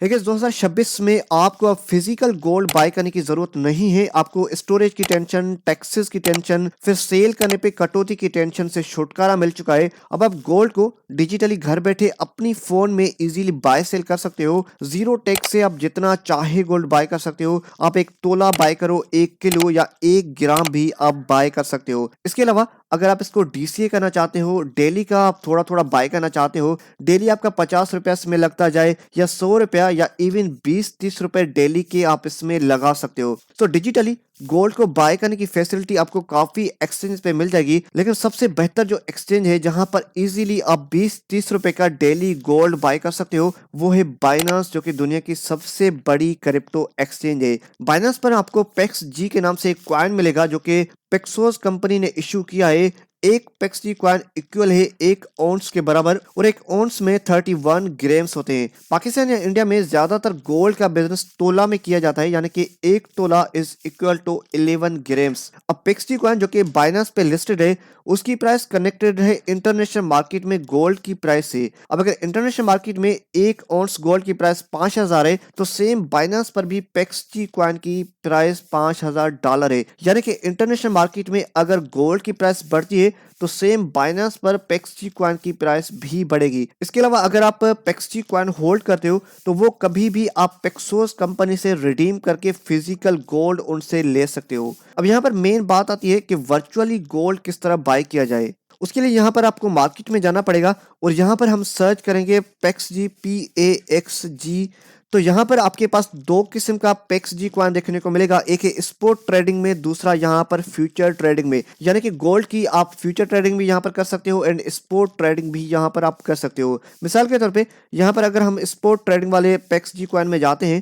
देखिए 2026 में आपको अब फिजिकल गोल्ड बाय करने की जरूरत नहीं है। आपको स्टोरेज की टेंशन, टैक्सेस की टेंशन, फिर सेल करने पे कटौती की टेंशन से छुटकारा मिल चुका है। अब आप गोल्ड को डिजिटली घर बैठे अपनी फोन में इजीली बाय सेल कर सकते हो। जीरो टैक्स से आप जितना चाहे गोल्ड बाय कर सकते हो। आप 1 तोला बाय करो, 1 किलो या 1 ग्राम भी आप बाय कर सकते हो। इसके अलावा अगर आप इसको डीसीए करना चाहते हो, डेली का आप थोड़ा थोड़ा बाय करना चाहते हो, डेली आपका 50 रुपया इसमें लगता जाए या 100 रुपया या इवन 20-30 रुपए डेली के आप इसमें लगा सकते हो। तो डिजिटली गोल्ड को बाय करने की फैसिलिटी आपको काफी एक्सचेंज पे मिल जाएगी। लेकिन सबसे बेहतर जो एक्सचेंज है जहां पर इजीली आप 20-30 रुपए का डेली गोल्ड बाय कर सकते हो, वो है बाइनांस, जो कि दुनिया की सबसे बड़ी क्रिप्टो एक्सचेंज है। बाइनांस पर आपको पेक्स जी के नाम से एक कॉइन मिलेगा जो कि पेक्सोस कंपनी ने इशू किया है। एक पेक्सी कॉइन इक्वल है 1 औंस के बराबर, और 1 औंस में 31 ग्राम्स होते हैं। पाकिस्तान या इंडिया में ज्यादातर गोल्ड का बिजनेस तोला में किया जाता है, यानी कि 1 तोला इज इक्वल टू 11 ग्राम्स। अब पेक्सी कॉइन जो कि बाइनांस पे लिस्टेड है, उसकी प्राइस कनेक्टेड है इंटरनेशनल मार्केट में गोल्ड की प्राइस से। अब अगर इंटरनेशनल मार्केट में 1 औंस गोल्ड की प्राइस 5,000 है, तो सेम बाइनांस पर भी पेक्सी कॉइन की प्राइस $5,000 है। यानी कि इंटरनेशनल मार्केट में अगर गोल्ड की प्राइस बढ़ती है तो सेम बाइनांस पर पेक्सी कॉइन की प्राइस भी बढ़ेगी। इसके अलावा अगर आप पेक्सी कॉइन होल्ड करते हो तो वो कभी भी आप पेक्सोस कंपनी से रिडीम करके फिजिकल गोल्ड उनसे ले सकते हो। अब यहाँ पर मेन बात आती है कि वर्चुअली गोल्ड किस तरह बाय किया जाए। उसके लिए यहाँ पर आपको मार्केट में जाना पड़ेगा और यहाँ पर हम सर्च करेंगे पेक्स जी, PAXG। तो यहाँ पर आपके पास 2 किस्म का पेक्स जी कॉइन देखने को मिलेगा, एक है स्पोर्ट ट्रेडिंग में, दूसरा यहाँ पर फ्यूचर ट्रेडिंग में। यानी कि गोल्ड की आप फ्यूचर ट्रेडिंग भी यहाँ पर कर सकते हो एंड स्पोर्ट ट्रेडिंग भी यहाँ पर आप कर सकते हो। मिसाल के तौर पे यहाँ पर अगर हम स्पोर्ट ट्रेडिंग वाले पेक्स जी कॉइन में जाते हैं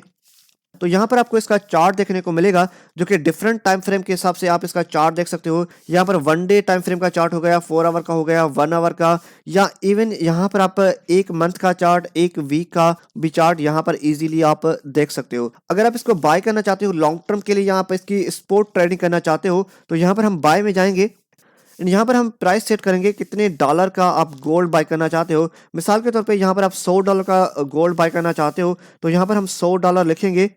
तो यहाँ पर आपको इसका चार्ट देखने को मिलेगा, जो कि डिफरेंट टाइम फ्रेम के हिसाब से आप इसका चार्ट देख सकते हो। यहाँ पर 1 डे टाइम फ्रेम का चार्ट हो गया, 4 आवर का हो गया, 1 आवर का, या इवन यहाँ पर आप 1 मंथ का चार्ट, 1 वीक का भी चार्ट यहाँ पर इजीली आप देख सकते हो। अगर आप इसको बाय करना चाहते हो लॉन्ग टर्म के लिए, यहाँ पर इसकी स्पोर्ट ट्रेडिंग करना चाहते हो, तो यहाँ पर हम बाय में जाएंगे। यहाँ पर हम प्राइस सेट करेंगे कितने डॉलर का आप गोल्ड बाय करना चाहते हो। मिसाल के तौर पे यहाँ पर आप $100 का गोल्ड बाय करना चाहते हो, तो यहाँ पर हम $100 लिखेंगे।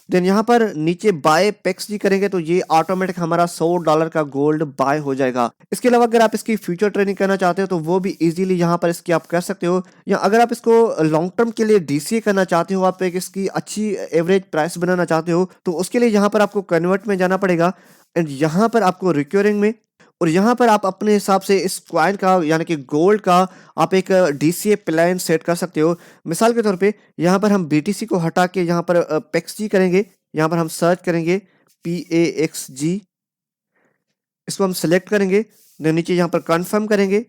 देन यहाँ पर नीचे बाय पेक्स जी करेंगे तो ये ऑटोमेटिक हमारा $100 का गोल्ड बाय हो जाएगा। इसके अलावा अगर आप इसकी फ्यूचर ट्रेडिंग करना चाहते हो तो वो भी इजीली यहाँ पर इसकी आप कर सकते हो। या अगर आप इसको लॉन्ग टर्म के लिए डीसीए करना चाहते हो, आप एक इसकी अच्छी एवरेज प्राइस बनाना चाहते हो, तो उसके लिए यहाँ पर आपको कन्वर्ट में जाना पड़ेगा एंड यहाँ पर आपको रिक्योरिंग में, और यहाँ पर आप अपने हिसाब से इस कॉइन का यानी कि गोल्ड का आप एक डीसीए प्लान सेट कर सकते हो। मिसाल के तौर पे यहाँ पर हम बीटीसी को हटा के यहाँ पर पेक्सजी करेंगे। यहाँ पर हम सर्च करेंगे PAXG, इसको हम सेलेक्ट करेंगे, देन नीचे यहाँ पर कंफर्म करेंगे।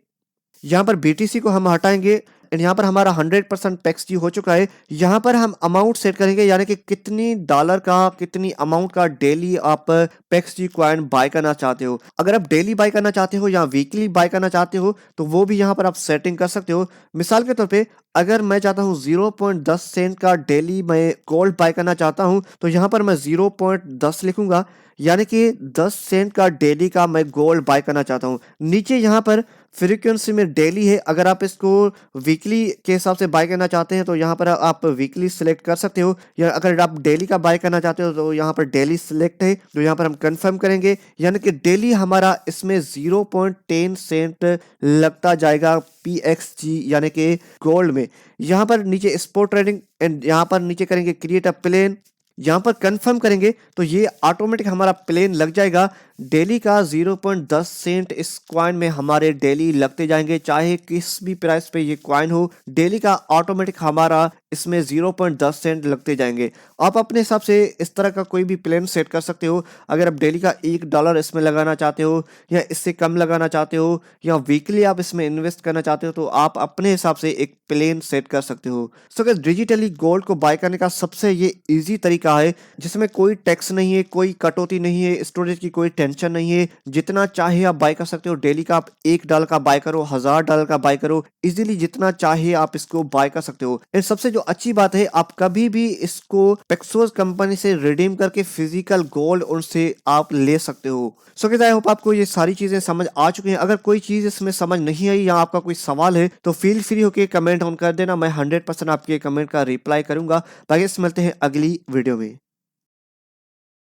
यहाँ पर बीटीसी को हम हटाएंगे एंड यहाँ पर हमारा 100% टैक्स जी हो चुका है। यहाँ पर हम अमाउंट सेट करेंगे, यानी कि कितनी डॉलर का, कितनी अमाउंट का डेली आप पेक्स जी कॉइन बाय करना चाहते हो। अगर आप डेली बाय करना चाहते हो या वीकली बाय करना चाहते हो तो वो भी यहाँ पर आप सेटिंग कर सकते हो। मिसाल के तौर पे अगर मैं चाहता हूँ 0.10 सेंट का डेली मैं गोल्ड बाय करना चाहता हूँ, तो यहाँ पर मैं 0.10 लिखूंगा, यानी कि 10 सेंट का डेली का मैं गोल्ड बाय करना चाहता हूँ। नीचे यहाँ पर फ्रीक्वेंसी में डेली है, अगर आप इसको वीकली के हिसाब से बाय करना चाहते हैं तो यहाँ पर आप वीकली सिलेक्ट कर सकते हो, या अगर आप डेली का बाय करना चाहते हो तो यहाँ पर डेली सिलेक्ट है, तो यहाँ पर हम कंफर्म करेंगे। यानी कि डेली हमारा इसमें 0.10 सेंट लगता जाएगा PXG यानी कि गोल्ड में। यहाँ पर नीचे स्पोर्ट ट्रेडिंग एंड यहाँ पर नीचे करेंगे क्रिएट अ प्लेन, यहाँ पर कंफर्म करेंगे तो ये ऑटोमेटिक हमारा प्लेन लग जाएगा। डेली का 0.10 सेंट इस कॉइन में हमारे डेली लगते जाएंगे, चाहे किस भी प्राइस पे ये कॉइन हो, डेली का ऑटोमेटिक हमारा इसमें 0.10 सेंट लगते जाएंगे। आप अपने हिसाब से इस तरह का कोई भी प्लान सेट कर सकते हो। अगर आप डेली का $1 इसमें लगाना चाहते हो या इससे कम लगाना चाहते हो या वीकली आप इसमें इन्वेस्ट करना चाहते हो, तो आप अपने हिसाब से एक प्लान सेट कर सकते हो। सो गाइस, डिजिटली गोल्ड को बाय करने का सबसे ये इजी तरीका है जिसमें कोई टैक्स नहीं है, कोई कटौती नहीं है, स्टोरेज की कोई टेंशन टेंशन नहीं है, जितना चाहे आप बाय कर सकते हो। डेली का आप $1 का बाय करो, $1000 का बाय करो, इजीली जितना चाहे आप इसको बाय कर सकते हो। एंड सबसे जो अच्छी बात है, आप कभी भी इसको पेक्सोस कंपनी से रिडीम करके फिजिकल गोल्ड उनसे आप ले सकते हो। सो गाइस, आई होप आपको ये सारी चीजें समझ आ चुकी हैं। अगर कोई चीज इसमें समझ नहीं आई या आपका कोई सवाल है तो फील फ्री होकर कमेंट ऑन कर देना, मैं 100% आपके कमेंट का रिप्लाई करूंगा। बाकी मिलते हैं अगली वीडियो में।